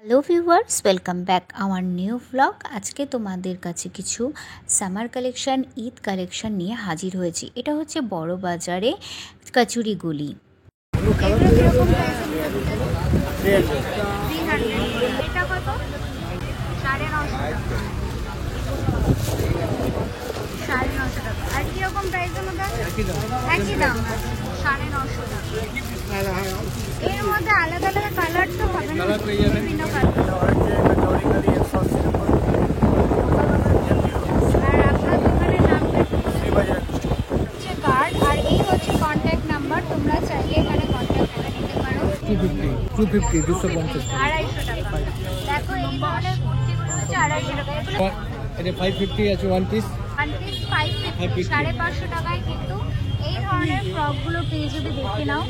Hello viewers, welcome back our new blog. আজকে তোমাদের কাছে কিছু সামার কালেকশন, ঈদ কালেকশন নিয়ে হাজির হয়েছি। এটা হচ্ছে বড় বাজারে কচুরিগুলি। আর কিরকম প্রাইসের মধ্যে একই দাম 950 টাকা। এর মধ্যে আলাদা আলাদা কালার তো হবে না, বিভিন্ন কালার। আর আপনার দোকানের নামটা হচ্ছে কার্ড, আর এই হচ্ছে কন্ট্যাক্ট নাম্বার। তোমরা চাইলে এখানে কন্ট্যাক্ট করে নিতে পারো। 250 250 250 টাকা। দেখো এই ধরনের কুর্তিগুলো হচ্ছে 250 টাকা। এগুলো এটা 550 আছে ওয়ান পিস 550 550 টাকায় কিন্তু এই ধরনের ফ্রকগুলো পেয়ে যাবে। দেখে নাও,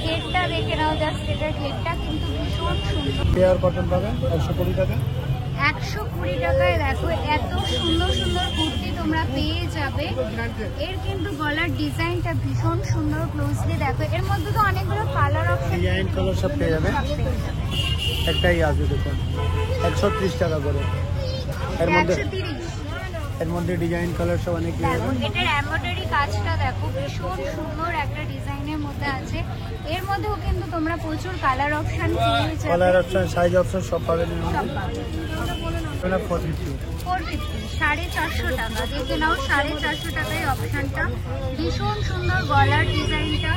গেটটা দেখে নাও, জাস্ট এটার গেটটা কিন্তু ভীষণ সুন্দর। পেয়ার কটন পাবেন 120 টাকা। 120 টাকায় দেখো এত সুন্দর সুন্দর কুর্তি তোমরা পেয়ে যাবে। এর কিন্তু গলার ডিজাইনটা ভীষণ সুন্দর। ক্লোজলি দেখো, এর মধ্যে তো অনেকগুলো কালার অপশন, ডিজাইন কালার সব পেয়ে যাবে। একটাই আছে দেখুন 130 টাকা করে। এর মধ্যে ডিজাইন কালার সব অনেক পেয়ে যাবেন। এটার এমব্রয়ডারি কাজটা দেখো, ভীষণ সুন্দর একটা ডিজাইনের মধ্যে আছে। এর মধ্যেও কিন্তু তোমরা প্রচুর কালার অপশন পেয়ে যাবে। কালার অপশন, সাইজ অপশন সব পাবেন। 450 450 টাকা। দেখে নাও 450 টাকায় অপশনটা ভীষণ সুন্দর। গলার ডিজাইনটা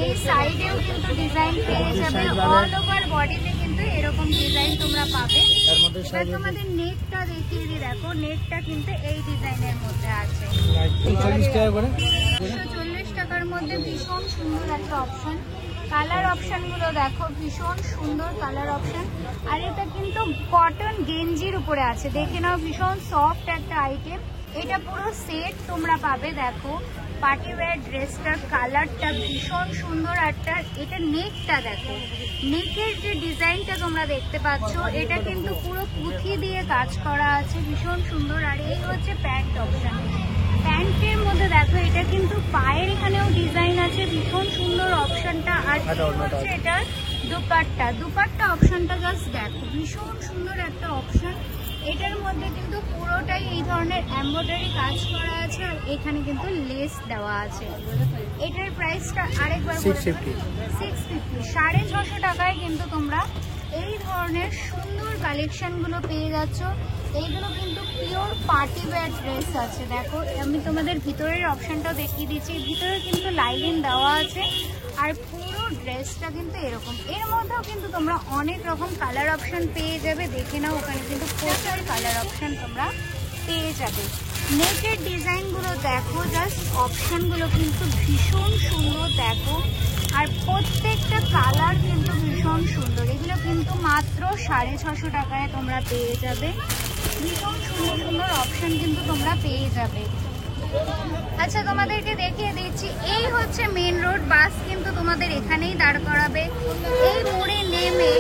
এই সাইডেও কিন্তু ডিজাইন পেয়ে যাবে। অল ওভার বডিতে কিন্তু এরকম ডিজাইন তোমরা পাবে। এবার তোমাদের নেকটা দেখিয়ে দিই। দেখো নেকটা কিন্তু এই ডিজাইনের মধ্যে আছে। 40 টাকা করে। 140 টাকার মধ্যে ভীষণ সুন্দর একটা অপশন। কালার অপশনগুলো দেখো, ভীষণ সুন্দর কালার অপশন। আর এটা কিন্তু কটন গেঞ্জির উপরে আছে। দেখে নাও, ভীষণ সফট একটা আইটেম। এটা পুরো সেট তোমরা পাবে। দেখো পার্টি ওয়্যার ড্রেসটার কালারটা ভীষণ সুন্দর। একটা এটা নেকটা দেখো, নেকের যে ডিজাইনটা তোমরা দেখতে পাচ্ছ, এটা কিন্তু পুরো পুঁথি দিয়ে কাজ করা আছে, ভীষণ সুন্দর। আর এই হচ্ছে প্যান্ট অপশন। প্যান্টের মধ্যে দেখো এটা কিন্তু পায়ের এখানেও ডিজাইন আছে, ভীষণ সুন্দর অপশনটা। আর হচ্ছে এটা দুপাট্টা অপশনটা জাস্ট দেখো, ভীষণ সুন্দর একটা অপশন। এটার মধ্যে কিন্তু পুরোটাই এই ধরনের এমব্রয়ডারি কাজ করা আছে, আর এখানে কিন্তু লেস দেওয়া আছে। এটার প্রাইসটা আরেকবার 650 650 টাকায় কিন্তু তোমরা এই ধরনের সুন্দর কালেকশনগুলো পেয়ে যাচ্ছ। এইগুলো কিন্তু পিওর পার্টি ওয়্যার ড্রেস আছে। দেখো আমি তোমাদের ভিতরের অপশনটাও দেখিয়ে দিচ্ছি। ভিতরে কিন্তু লাইনিং দেওয়া আছে, আর পুরো ড্রেসটা কিন্তু এরকম। এর মধ্যেও কিন্তু তোমরা অনেক রকম কালার অপশন পেয়ে যাবে। দেখে নাও, ওখানে কিন্তু প্রচুর কালার অপশন তোমরা পেয়ে যাবে। নেকের ডিজাইনগুলো দেখো, জাস্ট অপশনগুলো কিন্তু ভীষণ সুন্দর দেখো। আর প্রত্যেকটা কালার কিন্তু ভীষণ সুন্দর। এগুলো কিন্তু মাত্র 650 টাকায় তোমরা পেয়ে যাবে। ভীষণ সুন্দর সুন্দর অপশন কিন্তু তোমরা পেয়ে যাবে। আচ্ছা, তোমাদেরকে দেখিয়ে দিচ্ছি। এই হচ্ছে মেন রোড, বাস কিন্তু তোমাদের এখানেই দাঁড় করাবে। এই মোড়ে নেমে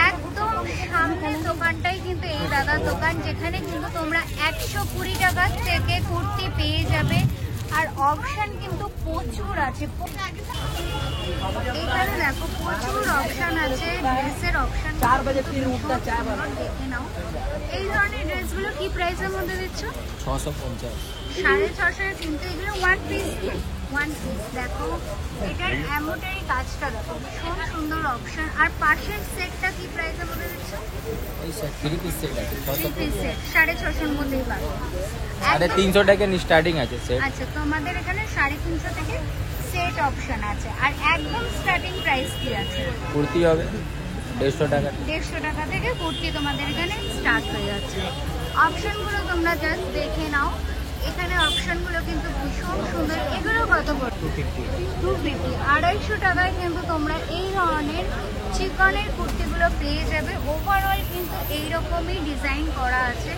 একদম সামনের দোকানটাই কিন্তু এই দাদার দোকান, যেখানে কিন্তু তোমরা 120 টাকা থেকে কুর্তি পেয়ে যাবে। আর অপশন কিন্তু প্রচুর আছে। এখানে দেখো প্রচুর অপশন আছে, ড্রেসের অপশন। 4 বাজে 3 উঠটা 4 বাজে। দেখে নাও এই ধরনের ড্রেসগুলো কি প্রাইসের মধ্যে দিচ্ছ? 650 650 কিন্তু এগুলো ওয়ান পিস দেখো। এটার এমব্রয়ডারি কাজটা দেখো, ভীষণ সুন্দর অপশন। আর পাশের সেটটা কি প্রাইসের মধ্যে দিচ্ছ? এই সেট 3 পিস সেট আছে 650 এর মধ্যেই পাবে। 350 টাকা স্টার্টিং আছে সেট। আচ্ছা, তোমাদের এখানে 350 থেকে সেট অপশন আছে। আর একদম স্টার্টিং প্রাইস কি আছে? কুর্তি হবে 150 টাকা। 150 টাকা থেকে কুর্তি তোমাদের এখানে স্টার্ট হয়ে যাচ্ছে। অপশনগুলো তোমরা জাস্ট দেখে নাও। এখানে অপশনগুলো কিন্তু ভীষণ সুন্দর। এগুলো কত করে? 250 250 টাকায় কিন্তু তোমরা এই ধরনের চিকনের কুর্তিগুলো পেয়ে যাবে। ওভারঅল কিন্তু এইরকমই ডিজাইন করা আছে।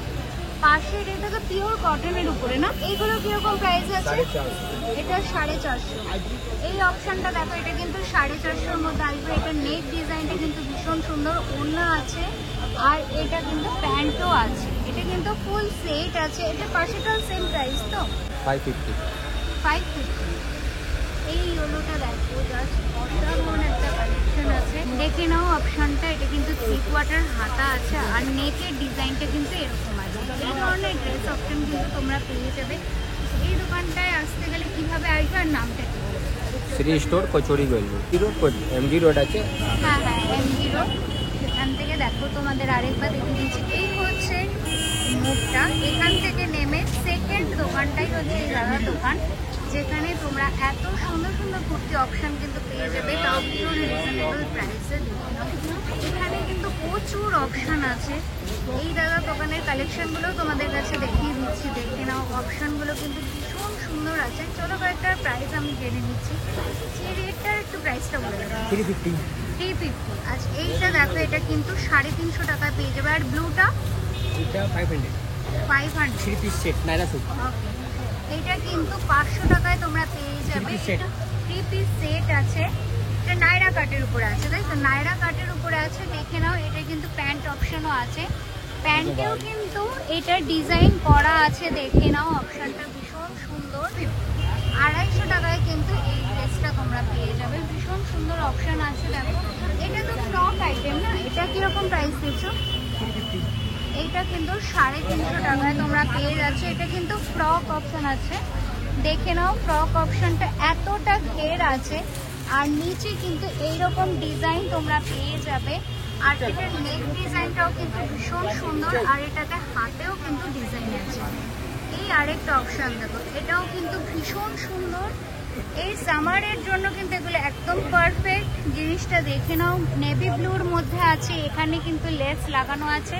পাশের এটা তো পিওর কটনের উপরে না? এইগুলো কিরকম প্রাইস আছে? এটা 450। এই অপশনটা দেখো, এটা কিন্তু 450-র মধ্যে আসবে। এটা নেক ডিজাইনটা কিন্তু ভীষণ সুন্দর, ওড়না আছে, আর এটা কিন্তু প্যান্টও আছে। এটা কিন্তু ফুল সেট আছে। এটা পাশেটাও সেম প্রাইস তো 550। 550। এই ইয়েলোটা দেখো, জাস্ট অসাধারণ একটা কালেকশন আছে। দেখে নাও অপশনটা, এটা কিন্তু 3 কোয়ার্টার হাতা আছে আর নেকের ডিজাইনটা কিন্তু এরকম আছে। এই ধরনের ড্রেস অপশন কিন্তু তোমরা পেয়ে যাবে। এই দোকানটায় আসতে গেলে কিভাবে আসবে আর নামটা কি? শ্রী স্টোর কচুরি গলি এমজি রোড আছে। হ্যাঁ হ্যাঁ, এমজি রোড। এখান থেকে দেখো তোমাদের আরেকবার দেখে দিচ্ছি, এই হচ্ছে মুখটা। এখান থেকে নেমে সেকেন্ড দোকানটাই হচ্ছে এই দাদার দোকান, যেখানে তোমরা এত সুন্দর সুন্দর কুর্তি অপশন কিন্তু পেয়ে যাবে, তাও পিওর রিজনেবল প্রাইসে। এখানে কিন্তু প্রচুর অপশন আছে। এই দাদার দোকানের কালেকশনগুলো তোমাদের কাছে দেখিয়ে দিচ্ছি, দেখে নাও। অপশনগুলো কিন্তু ভীষণ সুন্দর আছে। চলো কয়েকটার প্রাইস আমি জেনে নিচ্ছি। সেই রেটটার একটু প্রাইসটা বলে দেবো। 350। আচ্ছা, এইটা দেখো, এটা কিন্তু 350 টাকায় পেয়ে যাবে। আর ব্লুটা এটা 500 500। 3 পিস সেট নাইরা সুট। ওকে, এইটা কিন্তু 500 টাকায় তোমরা পেয়ে যাবে। 3 পিস সেট আছে। এটা নাইরা কাটের উপরে আছে, তাই তো? নাইরা কাটের উপরে আছে, দেখে নাও। এটা কিন্তু প্যান্ট অপশনও আছে। প্যান্টেও কিন্তু এটার ডিজাইন করা আছে, দেখে নাও। অপশনটা ভীষণ সুন্দর। 250 টাকায় কিন্তু এই ড্রেসটা তোমরা পেয়ে যাবে। ভীষণ সুন্দর অপশন আছে, দেখো। এটা তো ফ্রক আইটেম না? এটা কিরকম প্রাইস দিচ্ছ? এইটা কিন্তু 350 টাকায় তোমরা পেয়ে যাচ্ছে। এটা কিন্তু ফ্রক অপশন আছে, দেখে নাও। ফ্রক অপশনটা এতটা ঘের আছে আর নিচে কিন্তু এইরকম ডিজাইন তোমরা পেয়ে যাবে। আর এটার নেক ডিজাইনটাও কিন্তু ভীষণ সুন্দর, আর এটাতে হাতেও কিন্তু ডিজাইন আছে। এই আরেকটা অপশন দেখো, এটাও কিন্তু ভীষণ সুন্দর। এই সামারের জন্য কিন্তু এগুলো একদম পারফেক্ট। জিনিসটা দেখে নাও, নেভি ব্লুর মধ্যে আছে। এখানে কিন্তু লেস লাগানো আছে।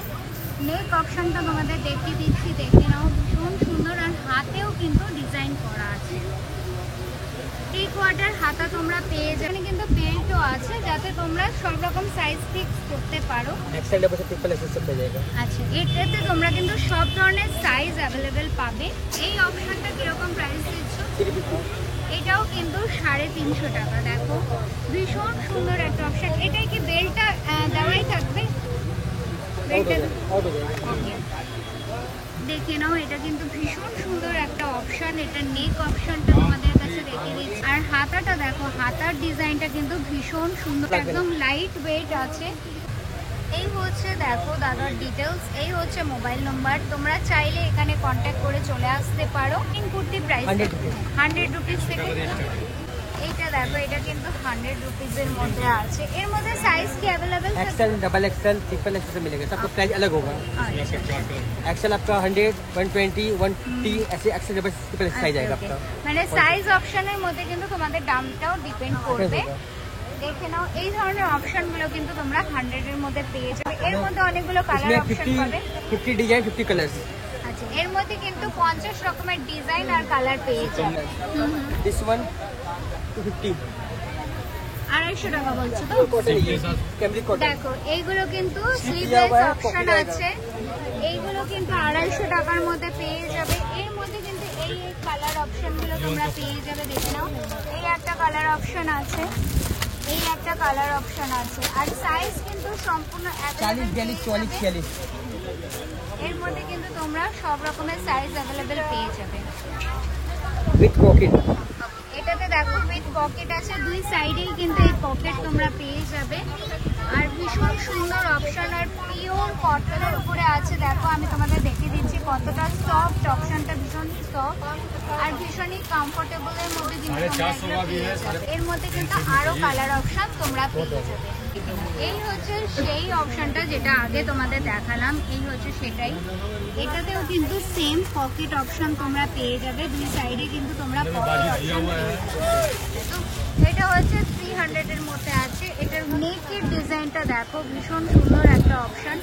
নেক অপশনটা তোমাদের দেখিয়ে দিচ্ছি, দেখে নাও। ভীষণ সুন্দর, আর হাতেও কিন্তু ডিজাইন করা আছে। 3 কোয়ার্টার হাতা তোমরা পেয়ে যাবে। কিন্তু বেল্টও আছে, যাতে তোমরা সব রকম সাইজ ফিক্স করতে পারো। এক্সেল ডাবল ট্রিপল এক্সেল সব পেয়ে যাবে। আচ্ছা, এটাতে তোমরা কিন্তু সব ধরনের সাইজ অ্যাভেলেবেল পাবে। এই অপশনটা কিরকম প্রাইস দিচ্ছ? 350। এটাও কিন্তু 350 টাকা। দেখো, ভীষণ সুন্দর একটা অপশন। এটাই কি বেল্টটা দেওয়াই থাকবে? বেল্টটা দেখে নাও। এটা কিন্তু ভীষণ সুন্দর একটা অপশন। এটা নেক অপশনটা তোমাদের কাছে রেখে দিচ্ছি। আর হাতাটা দেখো, হাতার ডিজাইনটা কিন্তু ভীষণ সুন্দর, একদম লাইট ওয়েট আছে। এই হচ্ছে দেখো দাদার ডিটেলস। এই হচ্ছে মোবাইল নাম্বার। তোমরা চাইলে এখানে কন্ট্যাক্ট করে চলে আসতে পারো। তিন কুর্তি প্রাইস 100 রুপিস থেকে। এইটা দেখো, এটা কিন্তু 100 रुपीज़ের মধ্যে আছে। এর মধ্যে সাইজ কি अवेलेबल है? XL, double XL, triple XL से मिलेगा। सबका प्राइस अलग होगा। एक्सेल आपका 100, 120, 130 ऐसे एक्सेल डबल ट्रिपल साइज आएगा आपका। মানে সাইজ অপশনের মধ্যে কিন্তু তোমাদের দামটাও ডিপেন্ড করবে। দেখে নাও, এই ধরনের অপশনগুলো কিন্তু তোমরা 100 এর মধ্যে পেয়ে যাবে। এর মধ্যে অনেকগুলো কালার অপশন পাবে। 50 ডিজাইন, 50 কালার্স। আচ্ছা, এর মধ্যে কিন্তু 50 রকমের ডিজাইন আর কালার পেয়ে যাবে। This one 250। 250 টাকা বলছো তো? Cambric cotton. দেখো, এইগুলো কিন্তু স্লিভলেস অপশন আছে। এইগুলো কিন্তু 250 টাকার মধ্যে পেয়ে যাবে। এর মধ্যে কিন্তু এই কালার অপশনগুলো তোমরা পেয়ে যাবে। দেখে নাও, এই একটা কালার অপশন আছে, এই একটা কালার অপশন আছে। আর সাইজ কিন্তু সম্পূর্ণ 40, 42, 44, 46। এর মধ্যে কিন্তু তোমরা সব রকমের সাইজ অ্যাভেলেবেল পেয়ে যাবে। With pocket. এটাতে দেখো উইথ পকেট আছে, দুই সাইডেই কিন্তু এই পকেট তোমরা পেয়ে যাবে। আর ভীষণ সুন্দর অপশন, আর পিওর কটনের উপরে আছে। দেখো, আমি তোমাদের দেখিয়ে দিচ্ছি কতটা সফট। অপশনটা ভীষণ সফট আর ভীষণই কমফোর্টেবলের মধ্যে কিন্তু তোমরা এগুলো পেয়ে যাবে। এর মধ্যে কিন্তু আরো কালার অপশন তোমরা পেয়ে যাবে। এই হচ্ছে সেই অপশনটা যেটা আগে তোমাদের দেখালাম। এই হচ্ছে সেটাই। এটাতেও কিন্তু সেম পকেট অপশন তোমরা পেয়ে যাবে। দুই সাইডে কিন্তু তোমরা পকেট অপশন পেয়ে যাবে। তো এটা হচ্ছে 300 এর মধ্যে আছে। এটার নেকের ডিজাইনটা দেখো, ভীষণ সুন্দর একটা অপশন।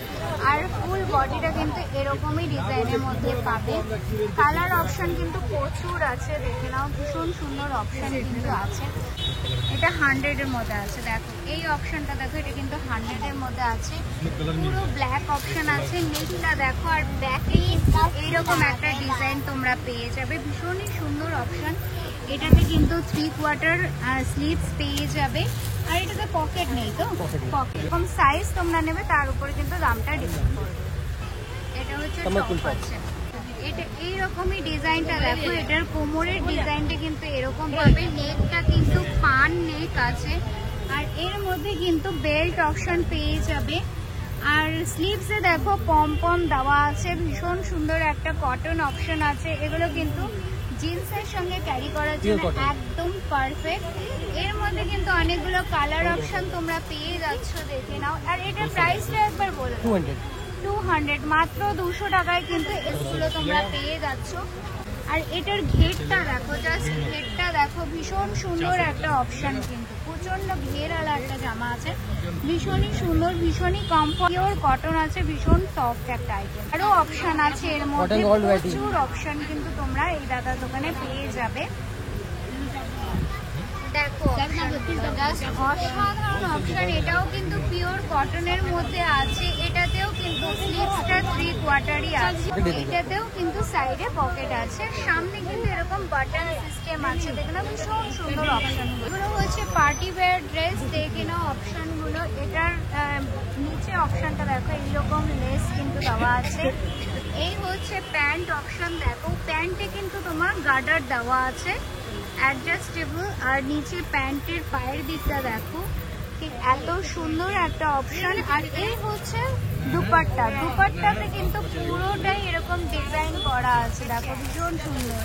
আর ফুল বডিটা কিন্তু এরকমই ডিজাইনের মধ্যে পাবে। কালার অপশন কিন্তু প্রচুর আছে, দেখে নাও। ভীষণ সুন্দর অপশন কিন্তু আছে। এটা 100 এর মধ্যে আছে। দেখো, এই অপশনটা দেখো, এটা কিন্তু 100 এর মধ্যে আছে। পুরো ব্ল্যাক অপশন আছে। নেকটা দেখো, আর ব্যাকে এইরকম একটা ডিজাইন তোমরা পেয়ে যাবে। ভীষণই সুন্দর অপশন। এটাতে কিন্তু 3 কোয়ার্টার স্লিভস পেয়ে যাবে। আর এটাতে পকেট নেই তো? পকেট এরকম সাইজ তোমরা নেবে, তার উপরে কিন্তু দামটা ডিপেন্ড করবে। এটা হচ্ছে টপ আছে। এটা এইরকমই ডিজাইনটা দেখো, এটার কোমরের ডিজাইনটা কিন্তু এরকম পাবে, নেকটা কিন্তু পান নেক আছে, আর এর মধ্যে কিন্তু বেল্ট অপশন পেয়ে যাবে। আর স্লিভসে দেখো পম পম দেওয়া আছে, ভীষণ সুন্দর একটা কটন অপশন আছে। এগুলো কিন্তু জিন্সের সঙ্গে ক্যারি করার জন্য একদম পারফেক্ট। এর মধ্যে কিন্তু অনেকগুলো কালার অপশন তোমরা পেয়ে যাচ্ছ, দেখে নাও। আর এটার প্রাইসটা একবার বলো। 200, মাত্র 200 টাকায় কিন্তু এগুলো তোমরা পেয়ে যাচ্ছ। আর এটার ঘেরটা দেখো, জাস্ট ঘেরটা দেখো, ভীষণ সুন্দর একটা অপশন, কিন্তু প্রচন্ড ঘেরওয়ালা একটা জামা আছে, ভীষণই সুন্দর, ভীষণই কমফর্ট, পিওর কটন আছে, ভীষণ সফট একটা আইটেম। আরো অপশন আছে এর মধ্যে, প্রচুর অপশন কিন্তু তোমরা এই দাদার দোকানে পেয়ে যাবে। দেখো জাস্ট অসাধারণ অপশন, এটাও কিন্তু পিওর কটনের মধ্যে আছে, এটাতেও কিন্তু স্লিভসটা 3 কোয়ার্টারই আছে, এটাতেও কিন্তু সাইডে পকেট আছে, সামনে কিন্তু এরকম বাটন সিস্টেম আছে, দেখে নাও ভীষণ সুন্দর অপশন। এগুলো হচ্ছে পার্টি ওয়্যার ড্রেস, দেখে নাও অপশন গুলো। এটার নিচে অপশনটা দেখো, এইরকম লেস কিন্তু দেওয়া আছে। এই হচ্ছে প্যান্ট অপশন, দেখো প্যান্টে কিন্তু তোমার গার্ডার দেওয়া আছে, অ্যাডজাস্টেবল। আর নিচে প্যান্টের পায়ের দিকটা দেখো, ঠিক এত সুন্দর একটা অপশন। আর এই হচ্ছে দুপাট্টা, দুপাট্টাতে কিন্তু পুরোটাই এরকম ডিজাইন করা আছে, দেখো ভীষণ সুন্দর।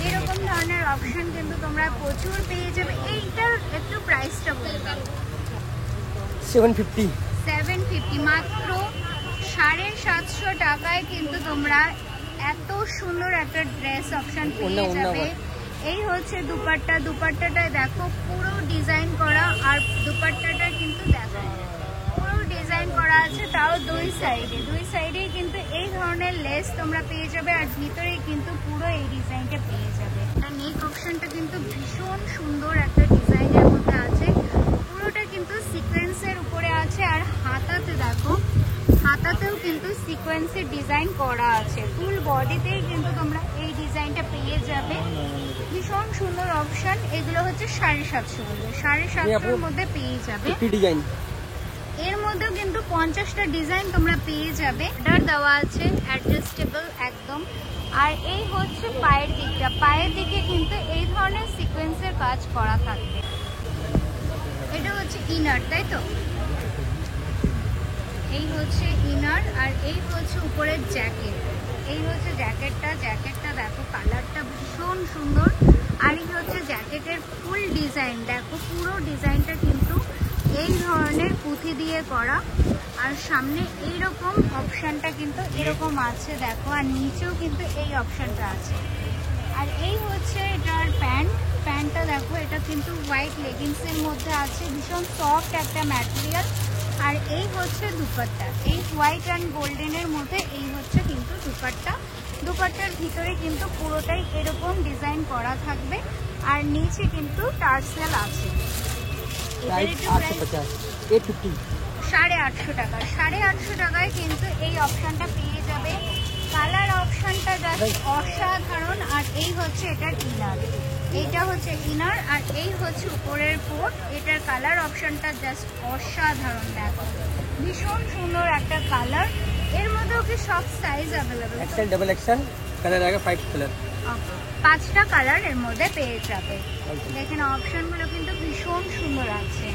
এরকম ধরনের অপশন কিন্তু তোমরা প্রচুর পেয়ে যাবে। এইটার একটু প্রাইসটা বলবে। 750, মাত্র 750 টাকায় কিন্তু তোমরা এত সুন্দর একটা ড্রেস অপশন পেয়ে যাবে। এই হচ্ছে দুপাট্টা, দুপাট্টাটায় দেখো পুরো ডিজাইন করা, আর দুপাট্টাটা কিন্তু দেখো পুরো ডিজাইন করা আছে, তাও দুই সাইডেই কিন্তু এই ধরনের লেস তোমরা পেয়ে যাবে, আর ভিতরেই কিন্তু পুরো এই ডিজাইনটা পেয়ে যাবে। আর নেক অপশনটা কিন্তু ভীষণ সুন্দর একটা ডিজাইনের মধ্যে আছে, পুরোটা কিন্তু সিকোয়েন্সের উপরে আছে। আর হাতাতে দেখো, হাতাতেও কিন্তু সিকোয়েন্সের ডিজাইন করা আছে, ফুল বডিতেই কিন্তু তোমরা এই ডিজাইনটা পেয়ে যাবে, ভীষণ সুন্দর অপশন। এগুলো হচ্ছে 750 বলে, 750 মধ্যে পেয়ে যাবে। এর মধ্যেও কিন্তু 50টা ডিজাইন তোমরা পেয়ে যাবে, অর্ডার দেওয়া আছে, অ্যাডজাস্টেবল একদম। আর এই হচ্ছে পায়ের দিকটা, পায়ের দিকে কিন্তু এই ধরনের সিকোয়েন্সের কাজ করা থাকবে। এটা হচ্ছে ইনার, তাই তো? এই হচ্ছে ইনার, আর এই হচ্ছে উপরের জ্যাকেট। এই হচ্ছে জ্যাকেটটা দেখো, কালারটা ভীষণ সুন্দর। আর এই হচ্ছে জ্যাকেটের ফুল ডিজাইন, দেখো পুরো ডিজাইনটা কিন্তু এই ধরনের পুঁথি দিয়ে করা, আর সামনে এইরকম অপশনটা কিন্তু এরকম আছে দেখো, আর নিচেও কিন্তু এই অপশনটা আছে। আর এই হচ্ছে এটার প্যান্টটা দেখো, এটা কিন্তু হোয়াইট লেগিংসের মধ্যে আছে, ভীষণ সফট একটা ম্যাটেরিয়াল। আর এই হচ্ছে দুপাট্টা, এই হোয়াইট অ্যান্ড গোল্ডেনের মধ্যে এই হচ্ছে কিন্তু দুপাট্টা। দুপাট্টার ভিতরে কিন্তু পুরোটাই এরকম ডিজাইন করা থাকবে, আর নিচে কিন্তু টার্সেল আছে। 850 টাকা, 850 টাকায় কিন্তু এই অপশনটা পেয়ে যাবে। কালার অপশনটা জাস্ট অসাধারণ। আর এই হচ্ছে এটার ইনার, এইটা হচ্ছে ইনার, আর এই হচ্ছে উপরের কোট। এটার কালার অপশনটা জাস্ট অসাধারণ, দেখো ভীষণ সুন্দর একটা কালার। এর মধ্যেও কি সব size available? XL, double XL, colour আগে 5 কালার, 5টা কালার এর মধ্যে পেয়ে যাবে। দেখেন অপশনগুলো কিন্তু ভীষণ সুন্দর আছে,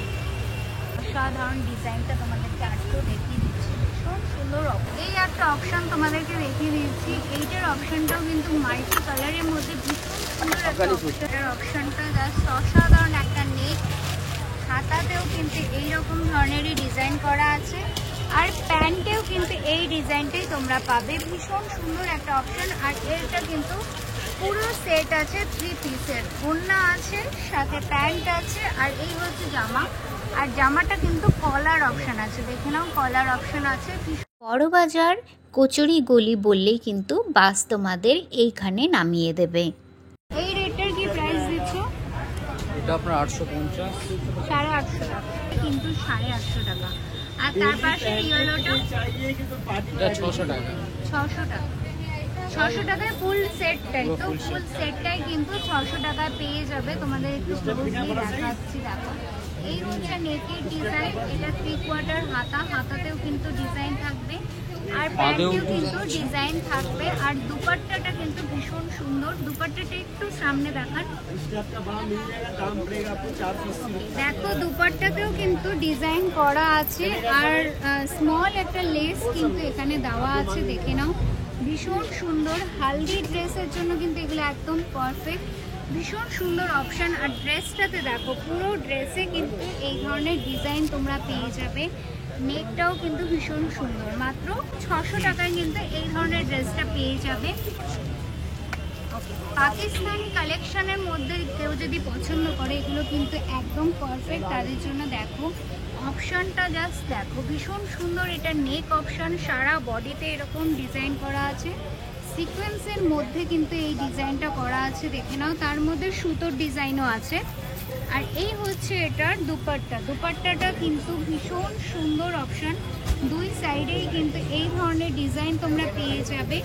অসাধারণ ডিজাইনটা তোমাদেরকে আজকে দেখিয়ে দিচ্ছি, ভীষণ সুন্দর। এই একটা অপশন তোমাদেরকে দেখিয়ে দিচ্ছি, এইটার অপশনটাও কিন্তু মাল্টি কালারের মধ্যে ভীষণ সুন্দর একটা অপশন। অপশনটা জাস্ট অসাধারণ একটা নেক, হাতাতেও কিন্তু এইরকম ধরনেরই ডিজাইন করা আছে, আর প্যান্টেও কিন্তু এই ডিজাইনটাই তোমরা পাবে, ভীষণ সুন্দর একটা অপশন। আর এটা কিন্তু পুরো সেট আছে, 3 পিসের, ওড়না আছে, সাথে প্যান্ট আছে, আর এই হচ্ছে জামা। আর জামাটা কিন্তু কলার অপশন আছে, দেখে নাও কলার অপশন আছে। বড়বাজার কচুরি গলি বললেই কিন্তু বাস তোমাদের এইখানে নামিয়ে দেবে। এই রেটের কি প্রাইস দিচ্ছ? এটা আপনার 850, 850 টাকা, কিন্তু 850 টাকা। আর তার পাশে ইয়েলোটা 600 টাকা, 600 টাকা। 600 টাকায় ফুল সেটটাই, তো ফুল সেটটাই কিন্তু 600 টাকায় পেয়ে যাবে। তোমাদের একটু দেখাচ্ছি, দেখো এই হচ্ছে নেকের ডিজাইন, এটা 3 কোয়ার্টার হাতা, হাতাতেও কিন্তু ডিজাইন থাকবে। আর প্যান্টেও কিন্তু ডিজাইন থাকবে। আর দুপাট্টাটা কিন্তু ভীষণ সুন্দর, দুপাট্টাটা একটু সামনে দেখান। দেখো দুপাট্টাতেও কিন্তু ডিজাইন করা আছে, আর স্মল একটা লেস কিন্তু এখানে দেওয়া আছে, দেখে নাও ভীষণ সুন্দর। হালদি ড্রেসের জন্য কিন্তু এগুলো একদম পারফেক্ট, ভীষণ সুন্দর অপশন। আর ড্রেসটাতে দেখো পুরো ড্রেসে কিন্তু এই ধরনের ডিজাইন তোমরা পেয়ে যাবে। নেকটাও কিন্তু ভীষণ সুন্দর, মাত্র 600 টাকায় কিন্তু এই ধরনের ড্রেসটা পেয়ে যাবে। পাকিস্তানি কালেকশনের মধ্যে কেউ যদি পছন্দ করে এগুলো কিন্তু একদম পারফেক্ট তাদের জন্য। দেখো অপশনটা জাস্ট দেখো ভীষণ সুন্দর, এটা নেক অপশন, সারা বডিতে এরকম ডিজাইন করা আছে, সিকোয়েন্সের মধ্যে কিন্তু এই ডিজাইনটা করা আছে, দেখে নাও। তার মধ্যে সুতোর ডিজাইনও আছে। আর এই হচ্ছে এটার দুপাট্টা, দুপাট্টাটা কিন্তু ভীষণ সুন্দর অপশন, দুই সাইডেই কিন্তু এই ধরনের ডিজাইন তোমরা পেয়ে যাবে।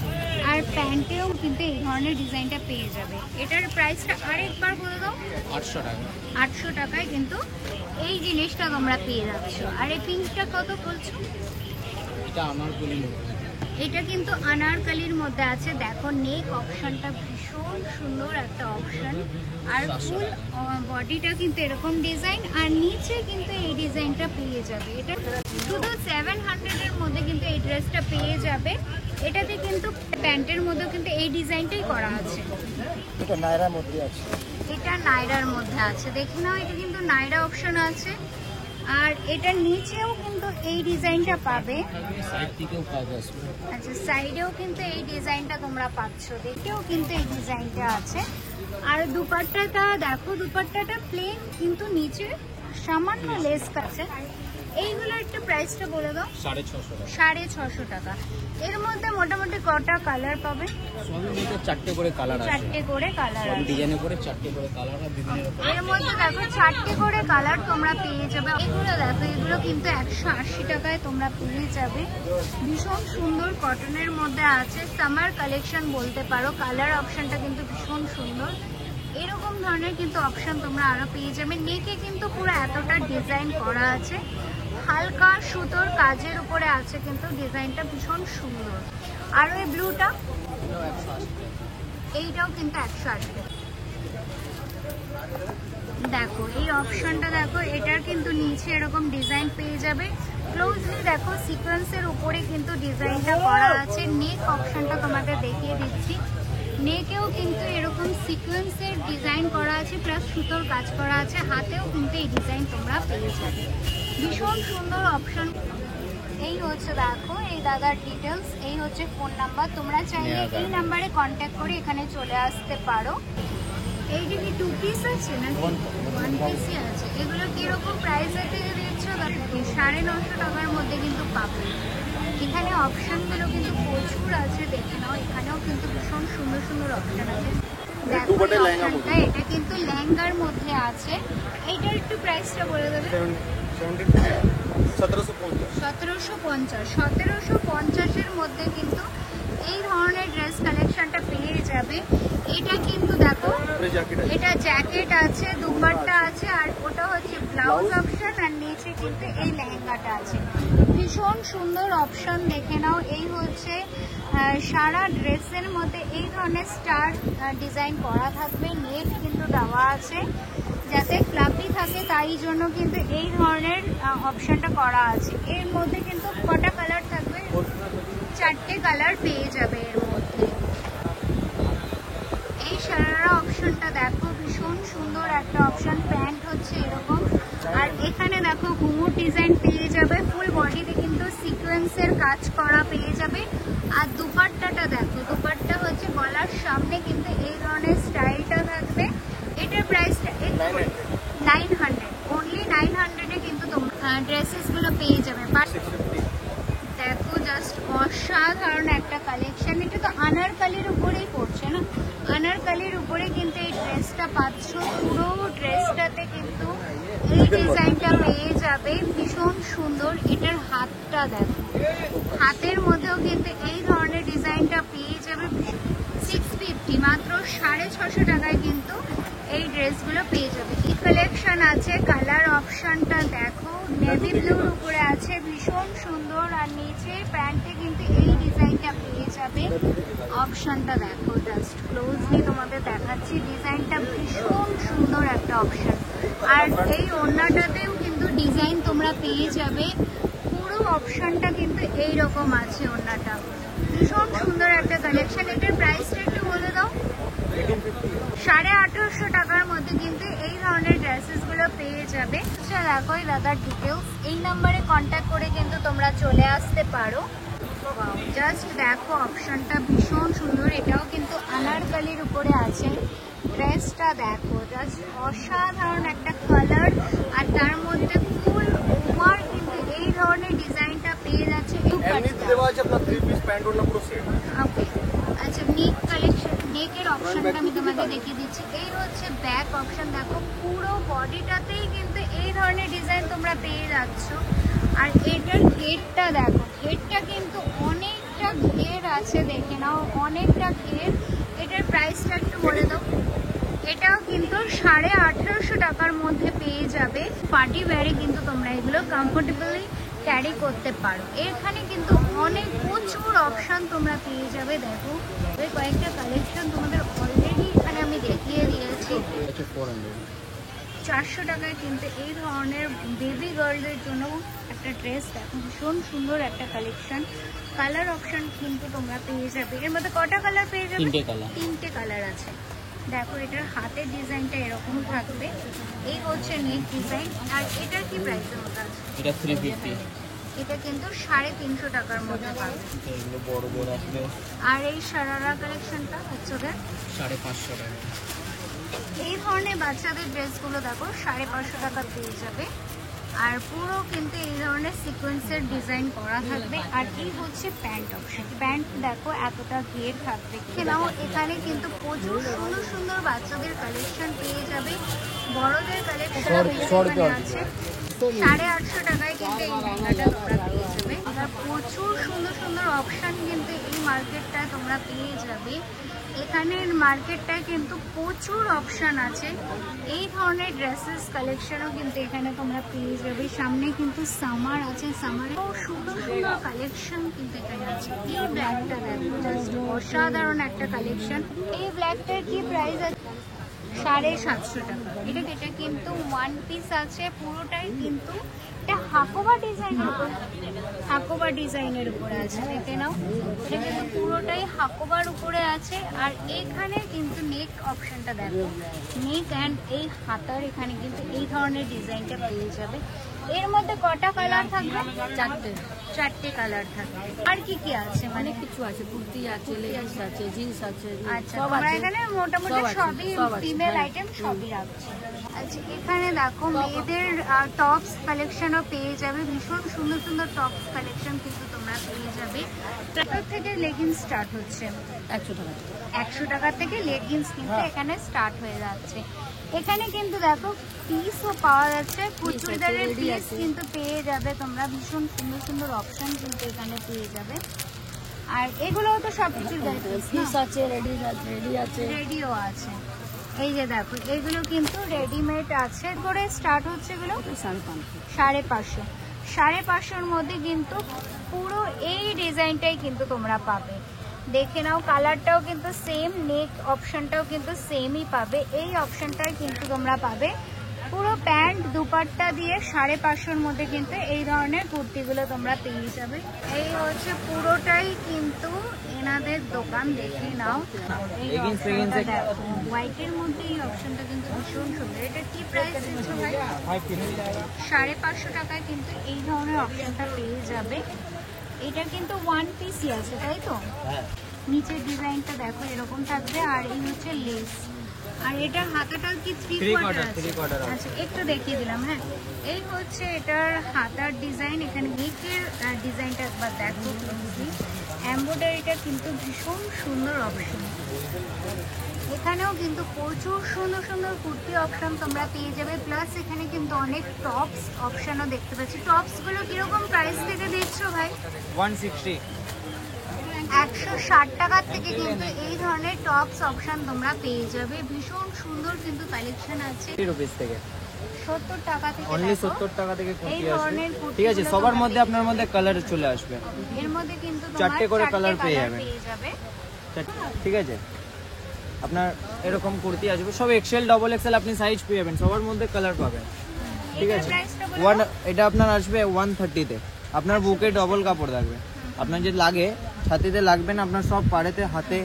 আর প্যান্টেও কিন্তু এই ধরনের ডিজাইনটা পেয়ে যাবে। এটার প্রাইসটা আরেকবার বলে দাও। 800 টাকা। 800 টাকায় কিন্তু এই জিনিসটা তোমরা পেয়ে যাচ্ছ। আর এই পিঙ্কটা কত বলছো? এটা আনারকলি মধ্যে, এটা কিন্তু আনারকলির মধ্যে আছে। দেখো নেক অপশনটা ভীষণ সুন্দর একটা অপশন, আর ফুল বডিটা কিন্তু এরকম ডিজাইন, আর নিচে কিন্তু এই ডিজাইনটা পেয়ে যাবে। এটা শুধু 700 এর মধ্যে কিন্তু এই ড্রেসটা পেয়ে যাবে। এটাতে কিন্তু প্যান্টের মধ্যেও কিন্তু এই ডিজাইনটাই করা আছে। এটা নায়রার মধ্যে আছে, এটা নায়রার মধ্যে আছে, দেখে নাও। এটা কিন্তু নায়রা অপশন আছে, আর এটার নিচেও কিন্তু এই ডিজাইনটা পাবে। সাইড থেকেও কাজ আছে। আচ্ছা, সাইডেও কিন্তু এই ডিজাইনটা তোমরা পাচ্ছ, দেখেও কিন্তু এই ডিজাইনটা আছে। আর দুপাট্টাটা দেখো, দুপাট্টাটা প্লেন কিন্তু নিচে সামান্য লেস আছে। এইগুলোর একটু প্রাইসটা বলে দাও। 650 টাকা। 650 টাকা। এর মধ্যে মোটামুটি কটা কালার পাবে? সবই মধ্যে 4টে করে কালার আছে, 4টে করে কালার সব আছে। ডিজাইনে করে 4টে করে কালার আর বিভিন্ন রকম। এর মধ্যে দেখো 4টে করে কালার তোমরা পেয়ে যাবে। এগুলো দেখো, এগুলো কিন্তু 180 টাকায় তোমরা পেয়ে যাবে। ভীষণ সুন্দর কটনের মধ্যে আছে, সামার কালেকশন বলতে পারো। কালার অপশনটা কিন্তু ভীষণ সুন্দর। এরকম ধরনের কিন্তু অপশন তোমরা আরো পেয়ে যাবে। নেকে কিন্তু পুরো এতটা ডিজাইন করা আছে, হালকা সুতোর কাজের উপরে আছে, কিন্তু ডিজাইনটা ভীষণ সুন্দর। আর ওই ব্লুটা, এইটাও কিন্তু 180। দেখো এই অপশনটা দেখো, এটার কিন্তু নিচে এরকম ডিজাইন পেয়ে যাবে। ক্লোজলি দেখো, সিকোয়েন্সের উপরে কিন্তু ডিজাইনটা করা আছে। নেক অপশনটা তোমাকে দেখিয়ে দিচ্ছি। নেকেও কিন্তু এরকম সিকোয়েন্সের ডিজাইন করা আছে, প্লাস সুতোর কাজ করা আছে। হাতেও কিন্তু এই ডিজাইন তোমরা পেয়ে যাবে। ভীষণ সুন্দর অপশন। এই হচ্ছে দেখো এই দাদার ডিটেলস, এই হচ্ছে ফোন নাম্বার। তোমরা চাইলে এই নাম্বারে কন্ট্যাক্ট করে এখানে চলে আসতে পারো। এই যে কি 2 পিস আছে না 1 পিসই আছে? এগুলো কিরকম প্রাইসে থেকে দিচ্ছ? 950 টাকার মধ্যে কিন্তু পাবে। এখানে অপশনগুলো কিন্তু প্রচুর আছে, দেখে নাও। এখানেও কিন্তু ভীষণ সুন্দর সুন্দর অপশন আছে। দেখো অপশনটা, এটা কিন্তু লেহেঙ্গার মধ্যে আছে। এইটার একটু প্রাইসটা বলে দেবে। 1750 মধ্যে কিন্তু এই ধরনের ড্রেস কালেকশনটা পেয়ে যাবে। এটা কিন্তু দেখো, এটা জ্যাকেট আছে, দুপাট্টা আছে, আর ওটা হচ্ছে ব্লাউজ অপশন, আর নিচে কিন্তু এই লেহেঙ্গাটা আছে। ভীষণ সুন্দর অপশন, দেখে নাও। এই হচ্ছে সারা ড্রেসের মধ্যে এই ধরনের স্টার ডিজাইন করা থাকবে। নেট কিন্তু দেওয়া আছে যাতে ফ্লাফি থাকে, তাই জন্য কিন্তু এই ধরনের অপশনটা করা আছে। এর মধ্যে কিন্তু কটা কালার থাকবে? 4টে কালার পেয়ে যাবে এর মধ্যে। এই সারারা অপশনটা দেখো, ভীষণ সুন্দর একটা অপশন। প্যান্ট হচ্ছে এরকম, আর এখানে দেখো ঘুঙুর ডিজাইন পেয়ে যাবে। ফুল বডিতে কিন্তু সিকোয়েন্সের কাজ করা পেয়ে যাবে। আর দুপাট্টাটা দেখো, দুপাট্টা হচ্ছে গলার সামনে কিন্তু এই ধরনের স্টাইলটা থাকবে। এটার প্রাইসটা 900, অনলি 900-এ কিন্তু তোমরা ড্রেসেসগুলো পেয়ে যাবে। দেখো জাস্ট অসাধারণ একটা কালেকশন। এটা তো আনারকলির উপরেই পড়ছে না, আনারকলির উপরে কিন্তু এই ড্রেসটা পাচ্ছ। পুরো ড্রেসটাতে কিন্তু এই ডিজাইনটা পেয়ে যাবে, ভীষণ সুন্দর। এটার হাতটা দেখো, হাতের মধ্যেও কিন্তু এই ধরনের ডিজাইনটা পেয়ে যাবে। 650, মাত্র 650 টাকায় কিন্তু এই ড্রেসগুলো পেয়ে যাবে। কি কালেকশন আছে, কালার অপশনটা দেখো, নেভি ব্লুর উপরে আছে, ভীষণ সুন্দর। আর নিচে প্যান্টে কিন্তু এই ডিজাইনটা পেয়ে যাবে। অপশনটা দেখো, জাস্ট ক্লোজলি তোমাদের দেখাচ্ছি। ডিজাইনটা ভীষণ সুন্দর একটা অপশন। আর এই ওড়নাটাতেও কিন্তু ডিজাইন তোমরা পেয়ে যাবে। পুরো অপশনটা কিন্তু এইরকম আছে। ওড়নাটা ভীষণ সুন্দর একটা কালেকশন। এটার প্রাইসটা একটু বলে দাও। 1850 টাকার মধ্যে কিন্তু এই ধরনের ড্রেসেসগুলো পেয়ে যাবে। আচ্ছা দেখো এই দাদার ডিটেলস, এই নাম্বারে কন্ট্যাক্ট করে কিন্তু তোমরা চলে আসতে পারো। জাস্ট দেখো অপশনটা ভীষণ সুন্দর। এটাও কিন্তু আনারকলির উপরে আছে। ড্রেসটা দেখো, জাস্ট অসাধারণ একটা কালার। আর তার মধ্যে ফুল ওভার কিন্তু এই ধরনের ডিজাইনটা পেয়ে যাচ্ছে। ওকে, আচ্ছা নেক কালেকশন, নেকের অপশনটা আমি তোমাদের দেখিয়ে দিচ্ছি। এই হচ্ছে ব্যাক অপশন। দেখো পুরো বডিটাতেই কিন্তু এই ধরনের ডিজাইন তোমরা পেয়ে যাচ্ছ। আর এটার ঘেরটা দেখো, ঘেরটা কিন্তু অনেকটা ঘের আছে, দেখে নাও অনেকটা ঘের। এটার প্রাইসটা একটু বলে দাও। এটাও কিন্তু 1850 টাকার মধ্যে পেয়ে যাবে। পার্টি ওয়্যারে কিন্তু তোমরা এগুলো কমফোর্টেবলি ক্যারি করতে পারো। এখানে কিন্তু অনেক প্রচুর অপশন তোমরা পেয়ে যাবে। দেখো কয়েকটা কালেকশন তোমাদের অলরেডি এখানে আমি দেখিয়ে দিয়েছি। 400 টাকায় কিন্তু এই ধরনের বেবি গার্লদের জন্য একটা ড্রেস দেখো, ভীষণ সুন্দর একটা কালেকশন। কালার অপশন কিন্তু তোমরা পেয়ে যাবে। এর মধ্যে কটা কালার পেয়ে যাবে? তিনটে কালার আছে। দেখো এটার হাতের ডিজাইনটা এরকম থাকবে। এই হচ্ছে নেক ডিজাইন। আর এটার কি প্রাইসের মধ্যে আছে? এটা 350। এটা কিন্তু 350 টাকার মধ্যে পাবে। এগুলো বড় বড় আসবে। আর এই সারারা কালেকশনটা হচ্ছে 550 টাকা। এই ধরনের বাচ্চাদের ড্রেসগুলো দেখো 550 টাকা পেয়ে যাবে। আর পুরো কিন্তু এই ধরনের সিকোয়েন্সের ডিজাইন করা থাকবে। আর এই হচ্ছে প্যান্ট অপশন। প্যান্ট দেখো এতটা ঘের থাকবে। নাও এখানে কিন্তু প্রচুর সুন্দর সুন্দর বাচ্চাদের কালেকশন পেয়ে যাবে। বড়দের কালেকশন আছে। 850 টাকায় কিন্তু এই লেহেঙ্গাটা তোমরা পেয়ে যাবে। আর প্রচুর সুন্দর সুন্দর অপশন কিন্তু এই মার্কেটটায় তোমরা পেয়ে যাবে। এখানের মার্কেটটায় কিন্তু প্রচুর অপশন আছে। এই ধরনের ড্রেসেস কালেকশনও কিন্তু এখানে তোমরা পেয়ে যাবে। সামনে কিন্তু সামার আছে, সামারে সুন্দর সুন্দর কালেকশন কিন্তু এখানে আছে। এই ব্ল্যাকটা দেখো, জাস্ট অসাধারণ একটা কালেকশন। এই ব্ল্যাকটার কি প্রাইস আছে? 750 টাকা। এটা কিন্তু ওয়ান পিস আছে, পুরোটাই কিন্তু এটা হাকোবা ডিজাইনের উপরে আছে। দেখে নাও, এটা কিন্তু পুরোটাই হাকোবার উপরে আছে। আর এখানে কিন্তু নেক অপশনটা দেখো, নেক অ্যান্ড এই হাতার এখানে কিন্তু এই ধরনের ডিজাইনটা পেয়ে যাবে। এর মধ্যে কটা কালার থাকবে? চারটে কালার থাকবে। আর কি কি আছে? মানে কিছু আছে, কুর্তি আছে, লেগিংস আছে, জিন্স আছে। আচ্ছা, তোমরা এখানে মোটামুটি সবই ফিমেল আইটেম সবই রাখছে। আচ্ছা, এখানে দেখো মেয়েদের টপস কালেকশনও পেয়ে যাবে। ভীষণ সুন্দর সুন্দর টপস কালেকশন কিন্তু তোমরা পেয়ে যাবে। কত থেকে লেগিংস স্টার্ট হচ্ছে? 100 টাকা। 100 টাকা থেকে লেগিংস কিন্তু এখানে স্টার্ট হয়ে যাচ্ছে। এখানে কিন্তু দেখো পিসও পাওয়া যাচ্ছে, চুড়িদারের পিস কিন্তু পেয়ে যাবে তোমরা। ভীষণ সুন্দর সুন্দর অপশন কিন্তু এখানে পেয়ে যাবে। আর এগুলোও তো সব চুড়িদার পিস আছে, রেডি আছে, রেডিও আছে। এই যে দেখো এগুলো কিন্তু রেডিমেড আছে। করে স্টার্ট হচ্ছে এগুলো 550। 550-র মধ্যে কিন্তু পুরো এই ডিজাইনটাই কিন্তু তোমরা পাবে। দেখে নাও, কালারটাও কিন্তু সেম, নেক অপশনটাও কিন্তু সেমই পাবে। এই অপশনটাই কিন্তু তোমরা পাবে। পুরো প্যান্ট দুপাট্টা দিয়ে 550-র মধ্যে কিন্তু এই ধরনের কুর্তিগুলো তোমরা পেয়ে যাবে। এই হচ্ছে পুরোটাই কিন্তু এনাদের দোকান। দেখে নাও, এই অপশনটা দেখো, হোয়াইটের মধ্যে এই অপশনটা কিন্তু ভীষণ সুন্দর। এটা কি প্রাইস দিচ্ছ ভাই? 550 টাকায় কিন্তু এই ধরনের অপশনটা পেয়ে যাবে। এটা কিন্তু ওয়ান পিসই আছে, তাই তো? নিচের ডিজাইনটা দেখো এরকম থাকবে। আর এই হচ্ছে লেস। আর এটার হাতাটা কি 3/4 আছে? আচ্ছা, একটু দেখিয়ে দিলাম। হ্যাঁ, এই হচ্ছে এটার হাতার ডিজাইন। এখানে নেকের ডিজাইনটা একবার দেখো ক্লোজলি। এমব্রয়ডারিটা কিন্তু ভীষণ সুন্দর অপশন। এখানেও কিন্তু প্রচুর সুন্দর সুন্দর কুর্তি অপশন তোমরা পেয়ে যাবে। প্লাস এখানে কিন্তু অনেক টপস অপশনও দেখতে পাচ্ছি। টপসগুলো কিরকম প্রাইস থেকে দিচ্ছ ভাই? 160। 160 টাকার থেকে কিন্তু এই ধরনের টপস অপশন তোমরা পেয়ে যাবে। ভীষণ সুন্দর কিন্তু কালেকশন আছে। 30 রুপিস থেকে 70 টাকা থেকে অনলি দেখো, 70 টাকা থেকে এই কুর্তি আসবে। ধরনের কুর্তি ঠিক আছে, সবার মধ্যে আপনার মধ্যে কালার চলে আসবে। এর মধ্যে কিন্তু তোমার চারটে করে কালার পেয়ে কালার যাবেন। যাবে। ঠিক আছে, আপনার এরকম কুর্তি আসবে সব এক্সেল ডবল এক্সেল, আপনি সাইজ পেয়ে যাবেন, সবার মধ্যে কালার পাবেন। ঠিক এটার আছে, প্রাইসটা বলো। এটা আপনার আসবে 130-তে। আপনার বুকে ডবল কাপড় থাকবে, আপনার যে লাগে ছাতিতে লাগবে না, আপনার সব পাড়েতে হাতে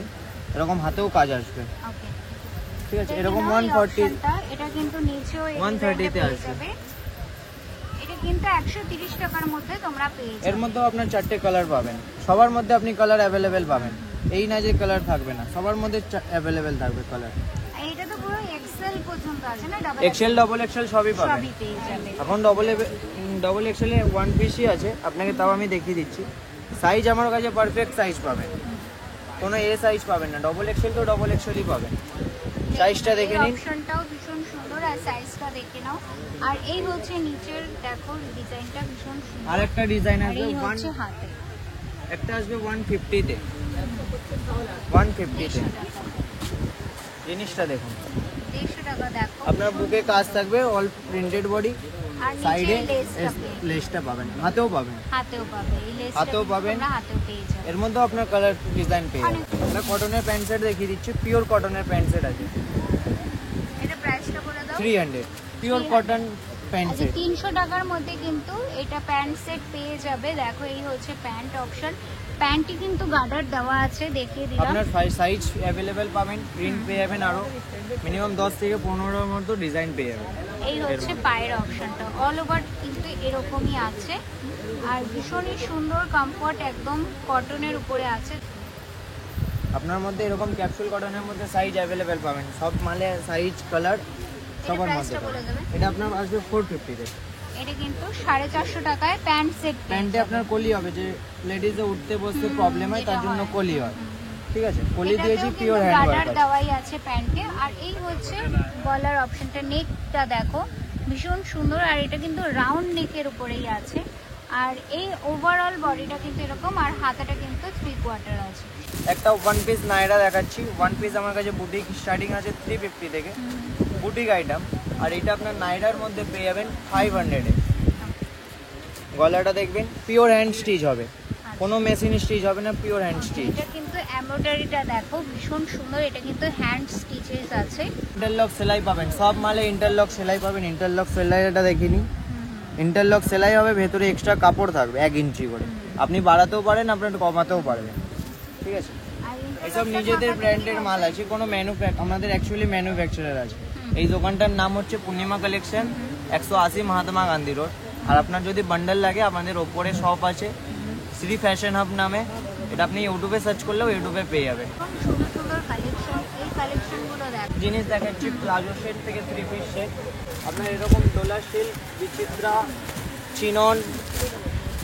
এরকম হাতেও কাজ আসবে। ওকে, ঠিক আছে, দেখে এরকম নাও এই 140 অপশনটা, এটা কিন্তু নিচেও এই 130 তে ডিজাইনটা পেয়ে আসবে। যাবে। এটা কিন্তু 130 টাকার মধ্যে তোমরা পেয়ে এর যাবে। মধ্যেও আপনার 4টে কালার পাবেন, সবার মধ্যে আপনি কালার অ্যাভেলেবেল পাবেন। এই না যে কালার থাকবে না, সবার মধ্যে অ্যাভেলেবেল থাকবে কালার। এইটা তো পুরো এক্সেল পর্যন্ত আছে না, ডাবল এক্সেল ডবল এক্সেল সবই পাবেন। সবই পেয়ে যাবে। এখন ডবল এক্সেলে 1 পিসই আছে, আপনাকে তাও আমি দেখিয়ে দিচ্ছি। সাইজ আমার কাছে পারফেক্ট সাইজ পাবেন, কোনো এ সাইজ পাবেন না। ডবল এক্সেল তো ডবল এক্সেলই পাবেন। সাইজটা দেখে নিন, অপশনটাও ভীষণ সুন্দর, আর সাইজটা দেখে নাও। আর এই হচ্ছে নিচের, দেখো ডিজাইনটা ভীষণ সুন্দর। আর একটা ডিজাইন আর আসবে এই হচ্ছে হাতে, একটা আসবে 150-তে। 150-তে জিনিসটা দেখুন, 150 টাকা। দেখো আপনার বুকে কাজ থাকবে, অল প্রিন্টেড বডি, আর সাইডে নিচে লেসটা পেয়ে যাবে। লেসটা পাবেন, হাতেও পাবেন। হাতেও পাবে, এই লেসটা হাতেও পাবেন। তোমরা হাতেও পেয়ে যাবে। এর মধ্যেও আপনার কালার ডিজাইন পেয়ে যাবেন। আমরা কটনের প্যান্ট সেট দেখিয়ে দিচ্ছি, পিওর কটনের প্যান্ট সেট আছে এটা প্রাইসটা বলে দাও। 300, পিওর কটন প্যান্ট আচ্ছা, সেট। 300 টাকার মধ্যে কিন্তু এটা প্যান্ট সেট পেয়ে যাবে। দেখো এই হচ্ছে প্যান্ট অপশন, প্যান্টটি কিন্তু গার্ডার দেওয়া আছে, দেখিয়ে দিলাম। আপনার সাইজ অ্যাভেলেবেল পাবেন, প্রিন্ট পেয়ে যাবেন, আরো মিনিমাম 10 থেকে 15 মতো ডিজাইন পেয়ে যাবেন। এই হচ্ছে পায়ের অপশনটা, অল ওভার কিন্তু এরকমই আছে, আর ভীষণই সুন্দর, কমফর্ট, একদম কটনের উপরে আছে। আপনার মধ্যে এরকম ক্যাপসুল কটনের মধ্যে সাইজ অ্যাভেলেবেল পাবেন, সব মালে সাইজ কালার সবার মধ্যে প্রাইসটা বলে পাবেন। দেবে। এটা আপনার আসবে 450-তে। এটা কিন্তু 450 টাকায় প্যান্ট সেট। প্যান্টে আপনার কলি হবে, যে লেডিজে উঠতে বসতে প্রবলেম হয় তার জন্য কলি হয়। ঠিক আছে, কলি দিয়েছি, পিওর হ্যান্ড গার্ডার ওয়ার্ক আছে। দেওয়াই আছে প্যান্টে। আর এই হচ্ছে গলার অপশনটা, নেকটা দেখো ভীষণ সুন্দর, আর এটা কিন্তু রাউন্ড নেকের উপরেই আছে। আর এই ওভারঅল বডিটা কিন্তু এরকম, আর হাতাটা কিন্তু 3/4 আছে। একটা 1 পিস নাইরা দেখাচ্ছি। 1 পিস আমার কাছে বুটিক স্টার্টিং আছে 350 থেকে, বুটিক আইটেম। আর এটা আপনার নাইরার মধ্যে পেয়ে যাবেন 500-এ। গলাটা দেখবেন পিওর হ্যান্ড স্টিচ হবে, কোনো মেশিন স্টিচ হবে না, পিওর হ্যান্ড স্টিচ। এটা কিন্তু এমব্রয়ডারিটা দেখো ভীষণ সুন্দর, এটা কিন্তু হ্যান্ড স্টিচেস আছে। ইন্টারলক সেলাই পাবেন, সব মালে ইন্টারলক সেলাই পাবেন। ইন্টারলক সেলাইটা দেখিনি, ইন্টারলক সেলাই হবে, ভেতরে এক্সট্রা কাপড় থাকবে 1 ইঞ্চি করে, আপনি বাড়াতেও পারেন, আপনার কমাতেও পারবেন। ঠিক আছে, আর এইসব নিজেদের ব্র্যান্ডের মাল আছে, কোনো আমাদের অ্যাকচুয়ালি ম্যানুফ্যাকচারার আছে। এই দোকানটার নাম হচ্ছে পূর্ণিমা কালেকশন, 180 মহাত্মা গান্ধী রোড। আর আপনার যদি বান্ডেল লাগে, আমাদের ওপরে শপ আছে শ্রী ফ্যাশন হাব নামে, এটা আপনি ইউটিউবে সার্চ করলেও ইউটিউবে পেয়ে যাবেন। সুন্দর সুন্দর কালেকশন, এই কালেকশনগুলো দেখো। জিনিস দেখাচ্ছি প্লাজো সেট থেকে 3 পিস সেট, আপনার এরকম ডোলা সিল্ক, বিচিত্রা, চিনন,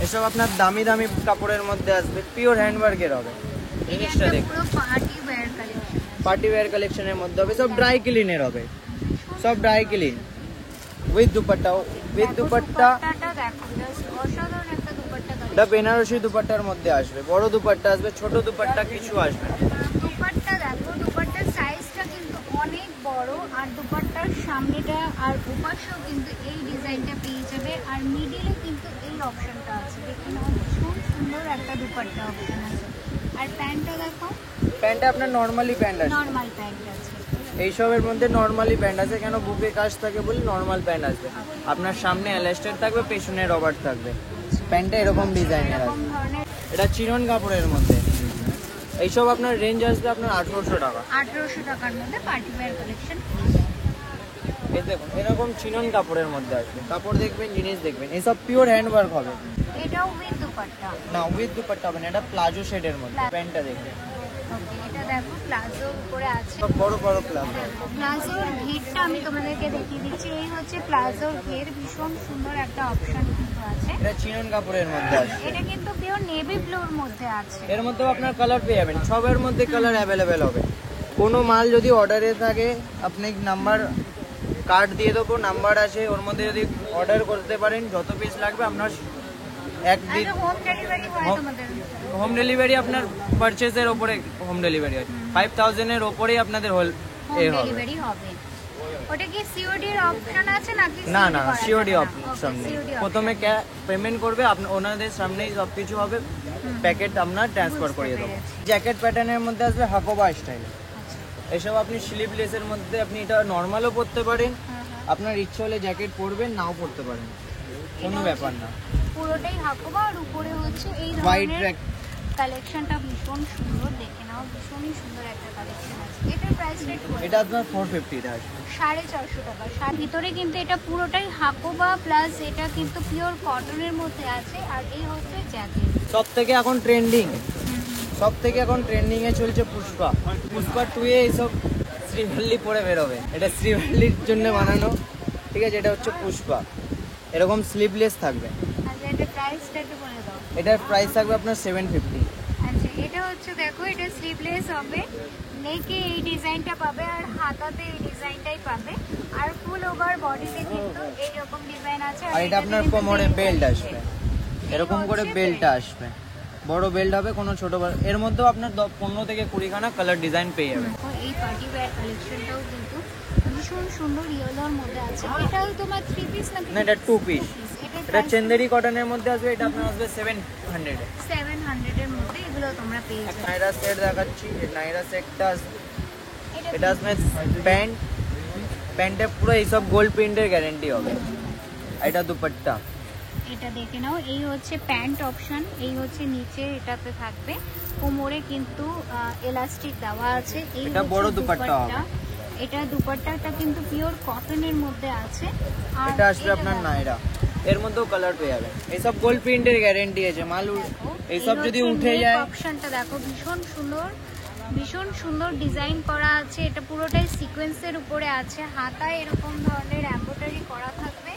এসব আপনার দামি দামি কাপড়ের মধ্যে আসবে, পিওর হ্যান্ডওয়ার্কের হবে। জিনিসটা এটা দেখুন, পুরো party wear collection, party wear কালেকশনের মধ্যে হবে, সব ড্রাই ক্লিনের হবে, সব dry clean with dupatta. With dupatta, দুপাট্টাটা দেখো, জাস্ট অসাধারণ একটা দুপাট্টা এটা কালেকশন। বেনারসি দুপাট্টার মধ্যে আসবে, বড় দুপাট্টা আসবে, ছোট দুপাট্টা কিছু আসবে না। দুপাট্টা দেখো, দুপাট্টার সাইজটা কিন্তু অনেক বড়, আর দুপাট্টার সামনেটা আর ওপাশেও কিন্তু এই ডিজাইনটা পেয়ে যাবে, আর মিডিলে কিন্তু এই অপশনটা আছে। দেখে নাও, ভীষণ সুন্দর একটা দুপাট্টা অপশন আছে। আর প্যান্টটা দেখো, প্যান্টটা আপনার নর্মালি প্যান্ট আছে, নর্মাল প্যান্ট আছে। এইসবের মধ্যে নর্মালি প্যান্ট আছে, কেন বুকে কাজ থাকে বলে নর্মাল প্যান্ট আসবে। আপনার সামনে এলাস্টিক থাকবে, পেছনে রবার থাকবে, প্যান্টটা এরকম ডিজাইনের এরকম আছে। ধরনের এটা চিনন কাপড়ের মধ্যে, এইসব আপনার রেঞ্জ আসবে আপনার 1800 টাকা। 1800 টাকার মধ্যে পার্টি ওয়্যার কালেকশন। এই দেখুন, এরকম চিনন কাপড়ের মধ্যে আসবে, কাপড় দেখবেন, জিনিস দেখবেন, এইসব পিওর হ্যান্ড ওয়ার্ক হবে এটাও উইথ দুপাট্টা। না, উইথ দুপাট্টা হবে না, এটা প্লাজো শেডের মধ্যে। প্যান্টটা দেখবেন, ওকে, এটা দেখো প্লাজোর উপরে আছে। সব বড় বড় প্লাজো। প্লাজোর ঘেরটা আমি তোমাদেরকে দেখিয়ে দিচ্ছি। এই হচ্ছে প্লাজোর ঘের, ভীষণ সুন্দর একটা অপশন কিন্তু আছে। এটা চিনন কাপড়ের মধ্যে আসবে, এটা কিন্তু পিওর নেভি ব্লুর মধ্যে আছে। এর মধ্যেও আপনার কালার পেয়ে যাবেন, সবের মধ্যে কালার অ্যাভেলেবেল হবে। কোনো মাল যদি অর্ডারে থাকে, আপনি নাম্বার কার্ড দিয়ে দেবো, নাম্বার আছে, ওর মধ্যে যদি অর্ডার করতে পারেন, যত পিস লাগবে আপনার একদিন হোম ডেলিভারি হয় হোম- তোমাদের? হোম ডেলিভারি আপনার পারচেসের ওপরে হোম ডেলিভারি আছে, 5000-এর ওপরেই আপনাদের হোম হবে। ডেলিভারি হবে। ওটা কি সিওডি এর অপশন আছে নাকি না COD না করা সিওডি যাবে না? অপশন Okay, নেই, COD প্রথমে পেমেন্ট করবে আপনার, ওনাদের সামনেই সব কিছু হবে, প্যাকেট আপনার ট্রান্সফার করিয়ে দেবো। জ্যাকেট প্যাটার্নের মধ্যে আসবে হাকোবা স্টাইল, এসব আপনি স্লিভলেসের মধ্যে আপনি এটা নর্মালও পরতে পারেন, আপনার ইচ্ছে হলে জ্যাকেট পরবেন, নাও পরতে পারেন, কোনো ব্যাপার না। পুরোটাই হাকোবা আর উপরে হচ্ছে এই হোয়াইট ধরনের ট্র্যাক, কালেকশনটা ভীষণ সুন্দর, দেখে নাও ভীষণই সুন্দর একটা কালেকশন আছে। এটার প্রাইস রেট এটা আপনার 450 আসবে। 450 টাকা। ভিতরে কিন্তু এটা পুরোটাই হাকোবা প্লাস এটা কিন্তু পিওর কটনের মধ্যে আছে। আর এই হচ্ছে জ্যাকেট। সব থেকে এখন ট্রেন্ডিং এ চলছে পুষ্পা 2 এ এইসব শ্রীভাল্লি পরে বেরোবে, এটা শ্রীভাল্লির জন্য বানানো, ঠিক আছে? এটা হচ্ছে পুষ্পা, এরকম স্লিভলেস থাকবে। আচ্ছা, এটা প্রাইসটা একটু বলে দাও। এটার প্রাইস থাকবে আপনার 750। আচ্ছা, এটা হচ্ছে দেখো, এটা স্লিভলেস হবে, নেকে এই ডিজাইনটা পাবে আর হাতাতে এই ডিজাইনটাই পাবে, আর ফুল ওভার বডিতে কিন্তু এইরকম ডিজাইন আছে। আর এটা আপনার কোমরে বেল্ট আসবে, এরকম করে বেল্টটা আসবে, বড় বেল্ট হবে, কোনো ছোট এর মধ্যেও আপনার 15 থেকে 20 খানা কালার ডিজাইন পেয়ে যাবেন। এই পার্টি ওয়্যার কালেকশনটাও কিন্তু ভীষণ সুন্দর, ইয়েলোর মধ্যে আছে। এটাও তোমার 3 পিস নাকি? না, এটা 2 পিস, এটা এটা চেন্দেরি কটনের মধ্যে আসবে, এটা আপনার আসবে 700 এ। 700 এর মধ্যে এগুলো তোমরা পেয়ে যাবে। নাইরা সেট দেখাচ্ছি, এই নাইরা সেটটা এটা এটা আসবে প্যান্টে পুরো এইসব গোল্ড প্রিন্টের গ্যারেন্টি হবে। এটা দুপাট্টা, এটা দেখে নাও, এই হচ্ছে প্যান্ট অপশন, এই হচ্ছে নিচে এটাতে থাকবে, কোমরে কিন্তু এলাস্টিক দেওয়া আছে। এই এটা হচ্ছে বড় দুপাট্টা হবে। এটা দুপাট্টাটা কিন্তু পিওর কটনের মধ্যে আছে। আর এটা আসবে আপনার নাইরা, এর মধ্যেও কালার পেয়ে যাবেন, এইসব গোল্ড প্রিন্টের গ্যারেন্টি আছে। মাল এইসব যদি উঠে যায়, অপশনটা দেখো ভীষণ সুন্দর, ভীষণ সুন্দর ডিজাইন করা আছে। এটা পুরোটাই সিকোয়েন্সের উপরে আছে, হাতায় এরকম ধরনের এমব্রয়ডারি করা থাকবে,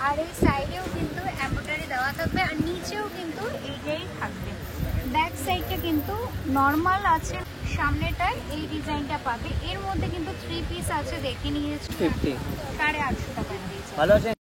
আর এই সাইডেও কিন্তু এমব্রয়ডারি দেওয়া থাকবে, আর নিচেও কিন্তু এইটাই থাকবে। ব্যাক সাইডটা কিন্তু নর্মাল আছে, সামনেটায় এই ডিজাইনটা পাবে। এর মধ্যে কিন্তু 3 পিস আছে, দেখে নিয়েছি, 50 850 টাকা দিয়েছে। ভালো আছে।